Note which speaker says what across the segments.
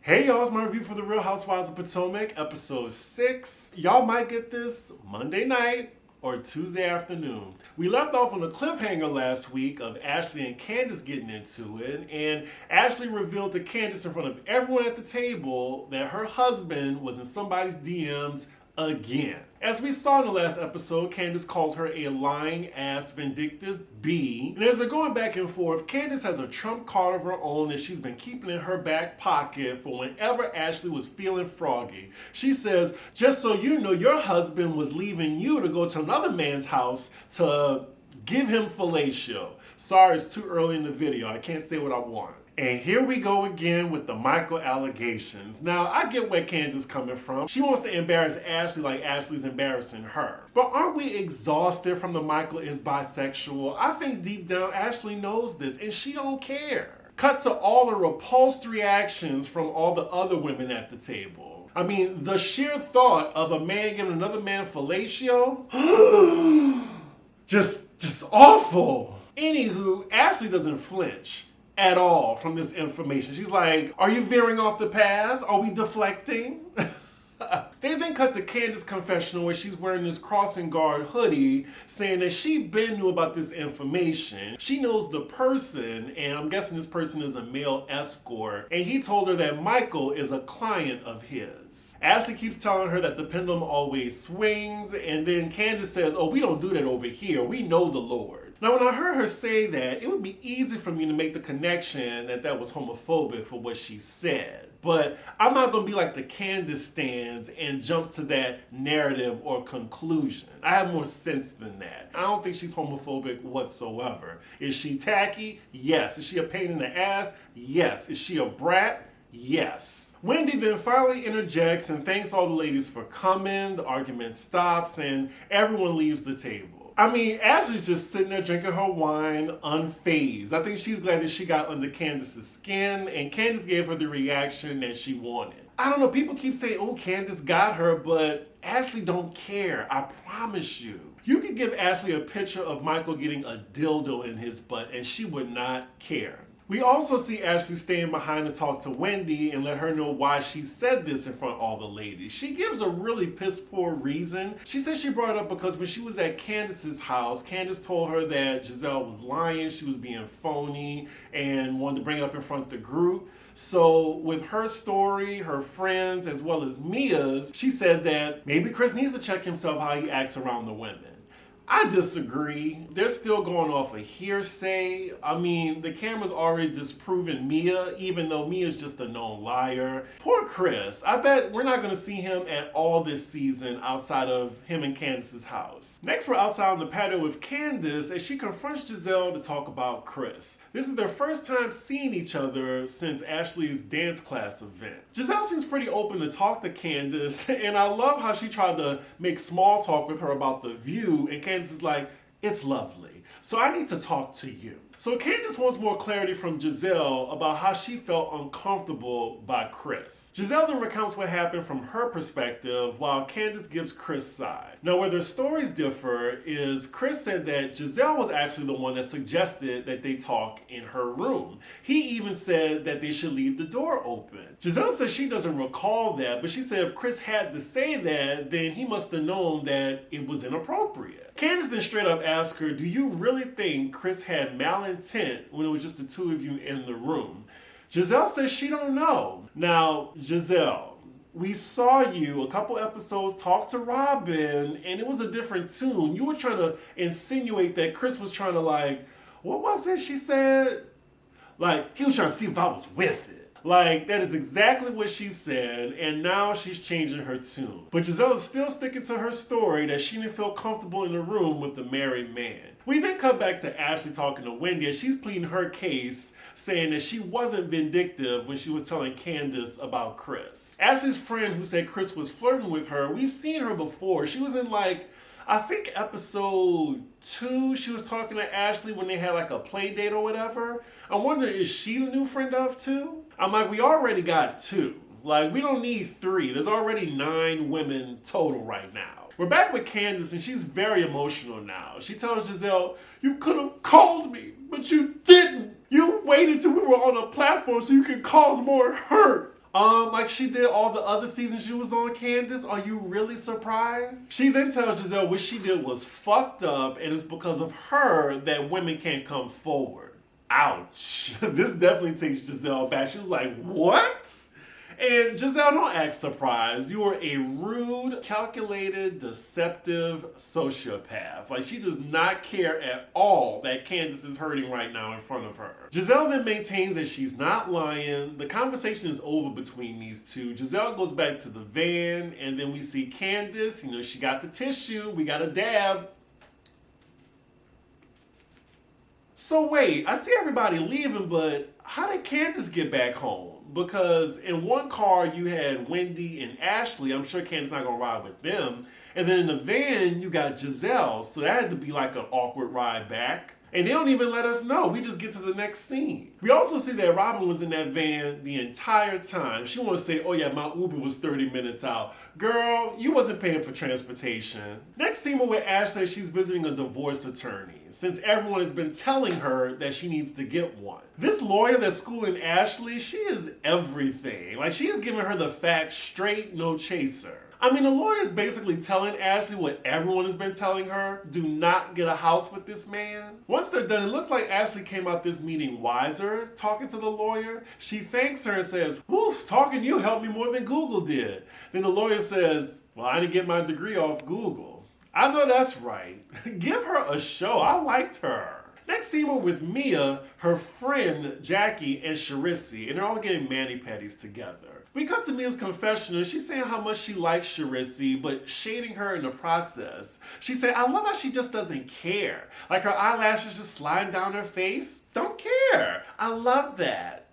Speaker 1: Hey y'all, it's my review for the Real Housewives of Potomac, episode 6. Y'all might get this Monday night or Tuesday afternoon. We left off on a cliffhanger last week of Ashley and Candace getting into it, and Ashley revealed to Candace in front of everyone at the table that her husband was in somebody's DMs again. As we saw in the last episode, Candace called her a lying ass vindictive bee. And as they're going back and forth, Candace has a trump card of her own that she's been keeping in her back pocket for whenever Ashley was feeling froggy. She says, just so you know, your husband was leaving you to go to another man's house to give him fellatio. Sorry, it's too early in the video. I can't say what I want. And here we go again with the Michael allegations. Now, I get where Candace is coming from. She wants to embarrass Ashley like Ashley's embarrassing her. But aren't we exhausted from the Michael is bisexual? I think deep down Ashley knows this and she don't care. Cut to all the repulsed reactions from all the other women at the table. I mean, the sheer thought of a man giving another man fellatio? just awful. Anywho, Ashley doesn't flinch at all from this information. She's like, are you veering off the path? Are we deflecting? They then cut to Candace's confessional where she's wearing this crossing guard hoodie saying that she been knew about this information. She knows the person, and I'm guessing this person is a male escort, and he told her that Michael is a client of his. Ashley keeps telling her that the pendulum always swings, and then Candace says, oh, we don't do that over here. We know the Lord. Now, when I heard her say that, it would be easy for me to make the connection that that was homophobic for what she said. But I'm not going to be like the Candace stands and jump to that narrative or conclusion. I have more sense than that. I don't think she's homophobic whatsoever. Is she tacky? Yes. Is she a pain in the ass? Yes. Is she a brat? Yes. Wendy then finally interjects and thanks all the ladies for coming. The argument stops and everyone leaves the table. I mean, Ashley's just sitting there drinking her wine, unfazed. I think she's glad that she got under Candace's skin, and Candace gave her the reaction that she wanted. I don't know, people keep saying, oh, Candace got her, but Ashley don't care, I promise you. You could give Ashley a picture of Michael getting a dildo in his butt, and she would not care. We also see Ashley staying behind to talk to Wendy and let her know why she said this in front of all the ladies. She gives a really piss poor reason. She says she brought it up because when she was at Candace's house, Candace told her that Giselle was lying, she was being phony, and wanted to bring it up in front of the group. So with her story, her friends, as well as Mia's, she said that maybe Chris needs to check himself how he acts around the women. I disagree. They're still going off of hearsay. I mean, the camera's already disproven Mia, even though Mia's just a known liar. Poor Chris. I bet we're not going to see him at all this season outside of him and Candace's house. Next, we're outside on the patio with Candace as she confronts Giselle to talk about Chris. This is their first time seeing each other since Ashley's dance class event. Giselle seems pretty open to talk to Candace, and I love how she tried to make small talk with her about the view, and Candace is like, it's lovely, so I need to talk to you. So Candace wants more clarity from Giselle about how she felt uncomfortable by Chris. Giselle then recounts what happened from her perspective while Candace gives Chris' side. Now where their stories differ is Chris said that Giselle was actually the one that suggested that they talk in her room. He even said that they should leave the door open. Giselle says she doesn't recall that, but she said if Chris had to say that, then he must have known that it was inappropriate. Candace then straight up asked her, do you really think Chris had malintent when it was just the two of you in the room? Giselle says she don't know. Now, Giselle, we saw you a couple episodes talk to Robin and it was a different tune. You were trying to insinuate that Chris was trying to like, what was it she said? Like, he was trying to see if I was with it. Like, that is exactly what she said, and now she's changing her tune. But Giselle is still sticking to her story that she didn't feel comfortable in the room with the married man. We then cut back to Ashley talking to Wendy as she's pleading her case, saying that she wasn't vindictive when she was telling Candace about Chris. Ashley's friend who said Chris was flirting with her, we've seen her before. She was in like, I think episode 2, she was talking to Ashley when they had like a play date or whatever. I wonder, is she the new friend of 2? I'm like, we already got 2. Like, we don't need 3. There's already 9 women total right now. We're back with Candace and she's very emotional now. She tells Giselle, you could have called me, but you didn't. You waited till we were on a platform so you could cause more hurt. Like she did all the other seasons she was on, Candace. Are you really surprised? She then tells Giselle what she did was fucked up and it's because of her that women can't come forward. Ouch. This definitely takes Giselle back. She was like, what? And Giselle, don't act surprised. You are a rude, calculated, deceptive sociopath. Like, she does not care at all that Candace is hurting right now in front of her. Giselle then maintains that she's not lying. The conversation is over between these two. Giselle goes back to the van, and then we see Candace. You know, she got the tissue. We got a dab. So wait, I see everybody leaving, but how did Candace get back home? Because in one car you had Wendy and Ashley. I'm sure Candace not gonna ride with them. And then in the van you got Giselle. So that had to be like an awkward ride back. And they don't even let us know. We just get to the next scene. We also see that Robin was in that van the entire time. She wants to say, oh yeah, my Uber was 30 minutes out. Girl, you wasn't paying for transportation. Next scene we're with Ashley, she's visiting a divorce attorney, since everyone has been telling her that she needs to get one. This lawyer that's schooling Ashley, she is everything. Like, she is giving her the facts straight, no chaser. I mean, the lawyer is basically telling Ashley what everyone has been telling her. Do not get a house with this man. Once they're done, it looks like Ashley came out this meeting wiser, talking to the lawyer. She thanks her and says, woof, talking to you helped me more than Google did. Then the lawyer says, well, I didn't get my degree off Google. I know that's right. Give her a show. I liked her. Next scene we're with Mia, her friend Jackie, and Charisse, and they're all getting mani-pedis together. We cut to Mia's confessional. She's saying how much she likes Charisse, but shading her in the process. She said, I love how she just doesn't care. Like her eyelashes just sliding down her face. Don't care. I love that.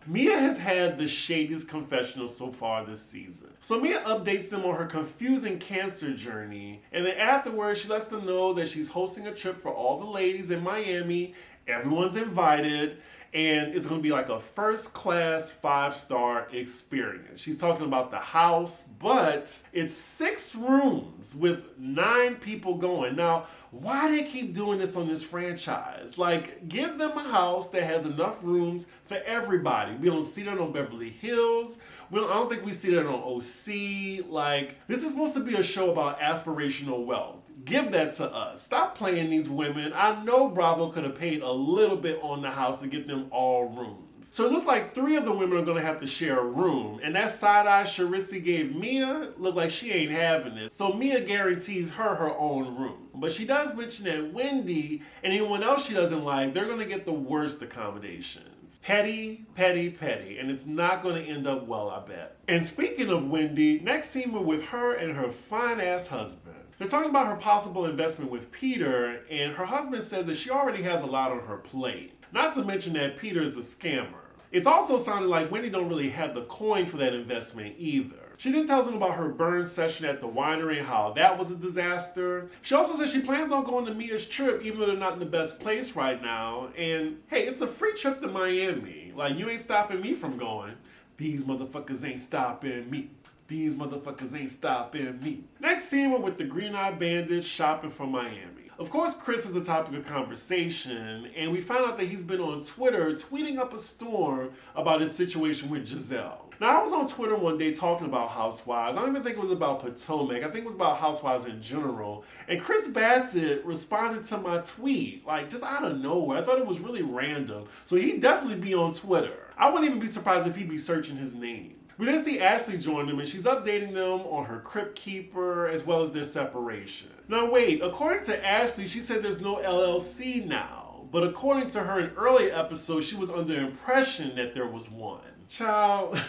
Speaker 1: Mia has had the shadiest confessional so far this season. So Mia updates them on her confusing cancer journey, and then afterwards she lets them know that she's hosting a trip for all the ladies in Miami. Everyone's invited, and it's going to be like a first-class 5-star experience. She's talking about the house, but it's 6 rooms with 9 people going. Now, why do they keep doing this on this franchise? Like, give them a house that has enough rooms for everybody. We don't see that on Beverly Hills. I don't think we see that on OC. Like, this is supposed to be a show about aspirational wealth. Give that to us. Stop playing these women. I know Bravo could have paid a little bit on the house to get them all rooms. So it looks like 3 of the women are going to have to share a room. And that side-eye Charisse gave Mia looked like she ain't having it. So Mia guarantees her own room. But she does mention that Wendy and anyone else she doesn't like, they're going to get the worst accommodations. Petty, petty, petty. And it's not going to end up well, I bet. And speaking of Wendy, next scene we're with her and her fine-ass husband. They're talking about her possible investment with Peter, and her husband says that she already has a lot on her plate. Not to mention that Peter is a scammer. It's also sounding like Wendy don't really have the coin for that investment either. She then tells him about her burn session at the winery and how that was a disaster. She also says she plans on going to Mia's trip even though they're not in the best place right now. And hey, it's a free trip to Miami. Like, you ain't stopping me from going. These motherfuckers ain't stopping me. These motherfuckers ain't stopping me. Next scene, we're with the green-eyed bandits shopping for Miami. Of course, Chris is a topic of conversation, and we found out that he's been on Twitter tweeting up a storm about his situation with Giselle. Now, I was on Twitter one day talking about Housewives. I don't even think it was about Potomac. I think it was about Housewives in general. And Chris Bassett responded to my tweet, like, just out of nowhere. I thought it was really random. So he'd definitely be on Twitter. I wouldn't even be surprised if he'd be searching his name. We then see Ashley join them, and she's updating them on her Crypt Keeper as well as their separation. Now wait, according to Ashley, she said there's no LLC now. But according to her in earlier episodes, she was under the impression that there was one. Child,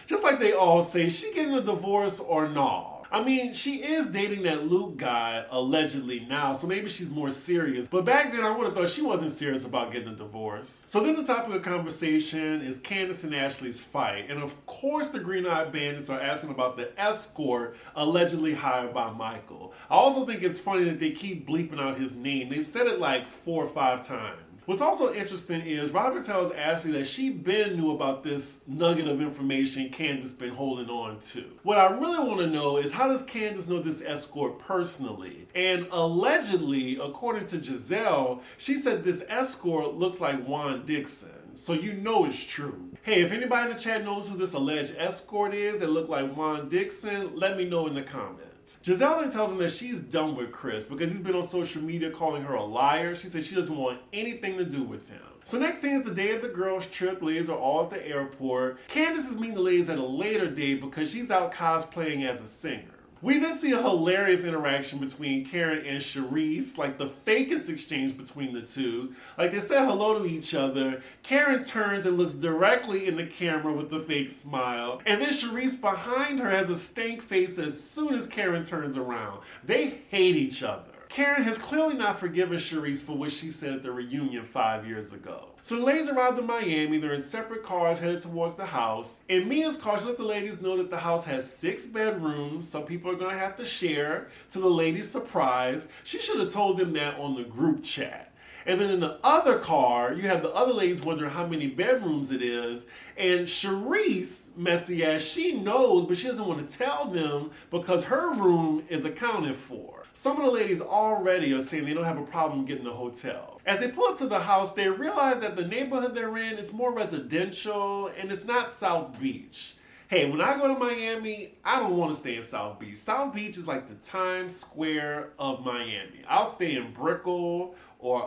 Speaker 1: just like they all say, she getting a divorce or no? I mean, she is dating that Luke guy, allegedly now, so maybe she's more serious. But back then, I would have thought she wasn't serious about getting a divorce. So then the topic of conversation is Candace and Ashley's fight. And of course, the Green-Eyed Bandits are asking about the escort allegedly hired by Michael. I also think it's funny that they keep bleeping out his name. They've said it like 4 or 5 times. What's also interesting is Robin tells Ashley that she been knew about this nugget of information Candace been holding on to. What I really want to know is, how does Candace know this escort personally? And allegedly, according to Giselle, she said this escort looks like Juan Dixon. so you know it's true. Hey, if anybody in the chat knows who this alleged escort is that look like Juan Dixon, let me know in the comments. Giselle then tells him that she's done with Chris because he's been on social media calling her a liar. She says she doesn't want anything to do with him. So next scene is the day of the girls' trip. Ladies are all at the airport. Candace is meeting the ladies at a later date because she's out cosplaying as a singer. We then see a hilarious interaction between Karen and Charisse, like the fakest exchange between the two. Like they said hello to each other. Karen turns and looks directly in the camera with a fake smile. And then Charisse behind her has a stank face as soon as Karen turns around. They hate each other. Karen has clearly not forgiven Charisse for what she said at the reunion 5 years ago. So the ladies arrived in Miami. They're in separate cars headed towards the house. In Mia's car, she lets the ladies know that the house has 6 bedrooms. Some people are going to have to share. To the ladies' surprise, she should have told them that on the group chat. And then in the other car, you have the other ladies wondering how many bedrooms it is. And Charisse, messy ass, she knows, but she doesn't want to tell them because her room is accounted for. Some of the ladies already are saying they don't have a problem getting the hotel. As they pull up to the house, they realize that the neighborhood they're in, it's more residential and it's not South Beach. Hey, when I go to Miami, I don't want to stay in South Beach. South Beach is like the Times Square of Miami. I'll stay in Brickell or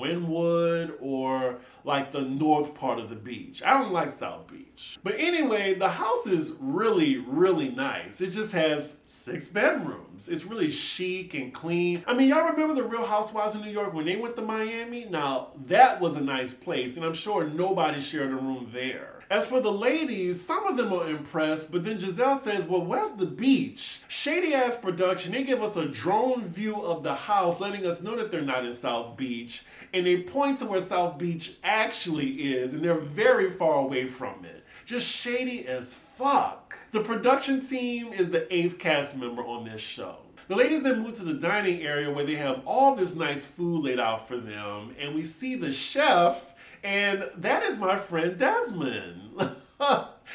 Speaker 1: Wynwood or like the north part of the beach. I don't like South Beach. But anyway, the house is really, really nice. It just has 6 bedrooms. It's really chic and clean. I mean, y'all remember the Real Housewives of New York when they went to Miami? Now, that was a nice place, and I'm sure nobody shared a room there. As for the ladies, some of them are impressed, but then Giselle says, well, where's the beach? Shady ass production, they give us a drone view of the house, letting us know that they're not in South Beach, and they point to where South Beach actually is, and they're very far away from it. Just shady as fuck. The production team is the 8th cast member on this show. The ladies then move to the dining area where they have all this nice food laid out for them, and we see the chef. And that is my friend Desmond.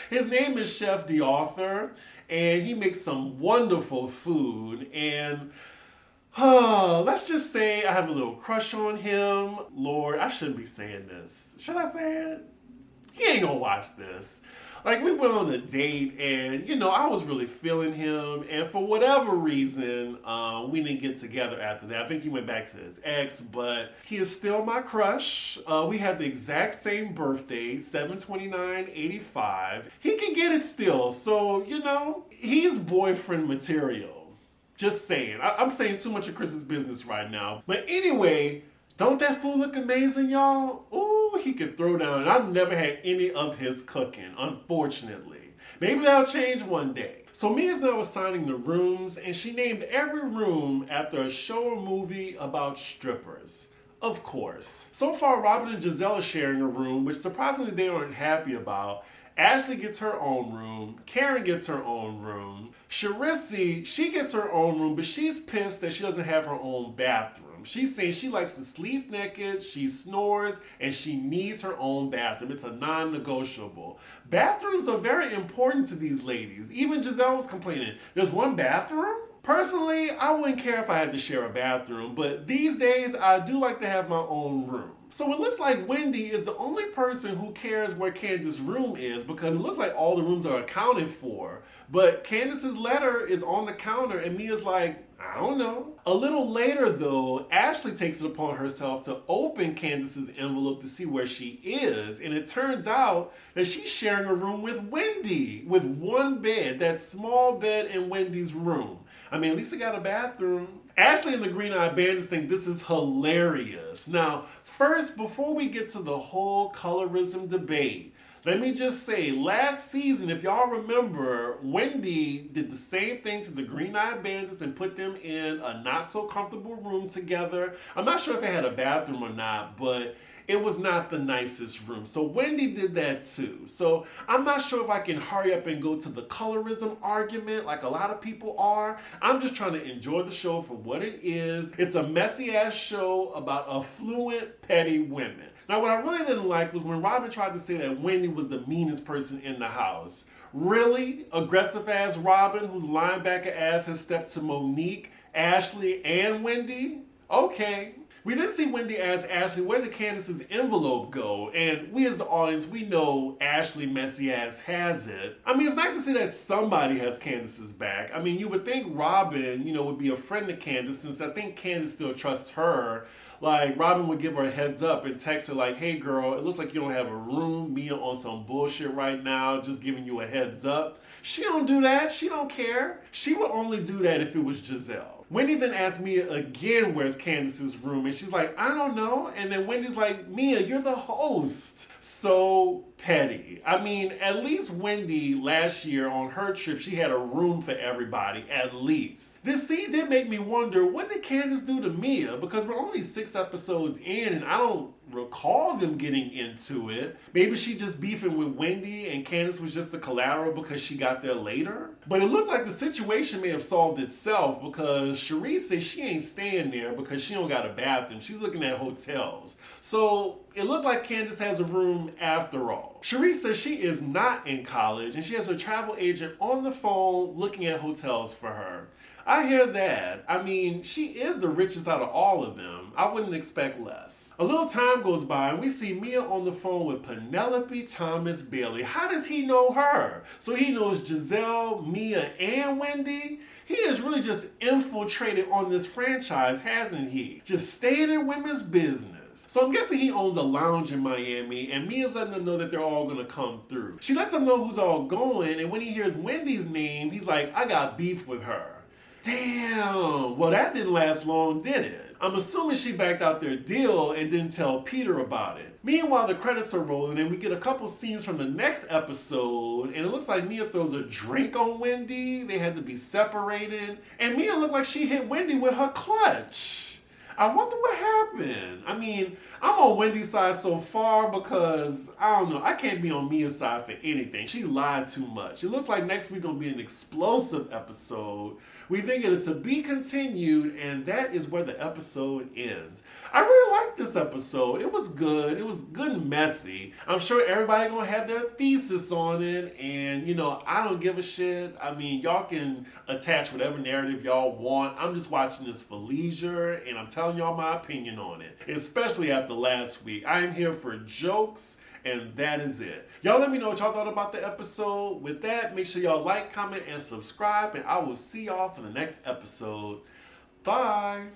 Speaker 1: His name is Chef the Author, and he makes some wonderful food. And let's just say I have a little crush on him. Lord, I shouldn't be saying this. Should I say it? He ain't gonna watch this. Like, we went on a date and, you know, I was really feeling him. And for whatever reason, we didn't get together after that. I think he went back to his ex, but he is still my crush. We have the exact same birthday, 7/29/85. He can get it still. So, you know, he's boyfriend material. Just saying. I'm saying too much of Chris's business right now. But anyway, don't that food look amazing, y'all? Ooh. He could throw down, and I've never had any of his cooking, unfortunately. Maybe that'll change one day. So Mia's now assigning the rooms, and she named every room after a show or movie about strippers. Of course. So far, Robin and Giselle are sharing a room, which surprisingly they aren't happy about. Ashley gets her own room. Karen gets her own room. Charisse, she gets her own room, but she's pissed that she doesn't have her own bathroom. She's saying she likes to sleep naked, she snores, and she needs her own bathroom. It's a non-negotiable. Bathrooms are very important to these ladies. Even Giselle was complaining, there's one bathroom? Personally, I wouldn't care if I had to share a bathroom, but these days I do like to have my own room. So it looks like Wendy is the only person who cares where Candace's room is because it looks like all the rooms are accounted for. But Candace's letter is on the counter and Mia's like, I don't know. A little later though, Ashley takes it upon herself to open Candace's envelope to see where she is. And it turns out that she's sharing a room with Wendy with one bed, that small bed in Wendy's room. I mean, at least it got a bathroom. Ashley and the Green-Eyed Bandits think this is hilarious. Now, first, before we get to the whole colorism debate, let me just say, last season, if y'all remember, Wendy did the same thing to the Green-Eyed Bandits and put them in a not-so-comfortable room together. I'm not sure if it had a bathroom or not, but it was not the nicest room. So Wendy did that too. So I'm not sure if I can hurry up and go to the colorism argument like a lot of people are. I'm just trying to enjoy the show for what it is. It's a messy ass show about affluent, petty women. Now what I really didn't like was when Robin tried to say that Wendy was the meanest person in the house. Really? Aggressive ass Robin, whose linebacker ass has stepped to Monique, Ashley, and Wendy? Okay. We then see Wendy ask Ashley where did Candace's envelope go, and we as the audience, we know Ashley messy ass has it. I mean, it's nice to see that somebody has Candace's back. I mean, you would think Robin, would be a friend to Candace, since I think Candace still trusts her. Like, Robin would give her a heads up and text her like, hey girl, it looks like you don't have a room. Mia on some bullshit right now, just giving you a heads up. She don't do that. She don't care. She would only do that if it was Giselle. Wendy then asked Mia again where's Candace's room, and she's like, I don't know. And then Wendy's like, Mia, you're the host. So petty. I mean, at least Wendy last year on her trip, she had a room for everybody, at least. This scene did make me wonder, what did Candace do to Mia? Because we're only 6 episodes in, and I don't recall them getting into it. Maybe she just beefing with Wendy and Candace was just the collateral because she got there later. But it looked like the situation may have solved itself because Cherise says she ain't staying there because she don't got a bathroom. She's looking at hotels. So it looked like Candace has a room after all. Cherise says she is not in college and she has her travel agent on the phone looking at hotels for her. I hear that. I mean, she is the richest out of all of them. I wouldn't expect less. A little time goes by and we see Mia on the phone with Penelope Thomas Bailey. How does he know her? So he knows Giselle, Mia, and Wendy? He has really just infiltrated on this franchise, hasn't he? Just staying in women's business. So I'm guessing he owns a lounge in Miami and Mia's letting them know that they're all gonna come through. She lets him know who's all going, and when he hears Wendy's name, he's like, I got beef with her. Damn, well that didn't last long, did it? I'm assuming she backed out their deal and didn't tell Peter about it. Meanwhile, the credits are rolling and we get a couple scenes from the next episode, and it looks like Mia throws a drink on Wendy. They had to be separated, and Mia looked like she hit Wendy with her clutch. I wonder what happened. I mean, I'm on Wendy's side so far because, I don't know, I can't be on Mia's side for anything. She lied too much. It looks like next week gonna be an explosive episode. We think it to be continued, and that is where the episode ends. I really liked this episode. It was good. It was good and messy. I'm sure everybody gonna have their thesis on it, and I don't give a shit. I mean, y'all can attach whatever narrative y'all want. I'm just watching this for leisure, and I'm telling y'all my opinion on it, especially after last week. I am here for jokes, and that is it. Y'all let me know what y'all thought about the episode. With that, make sure y'all like, comment, and subscribe, and I will see y'all for the next episode. Bye.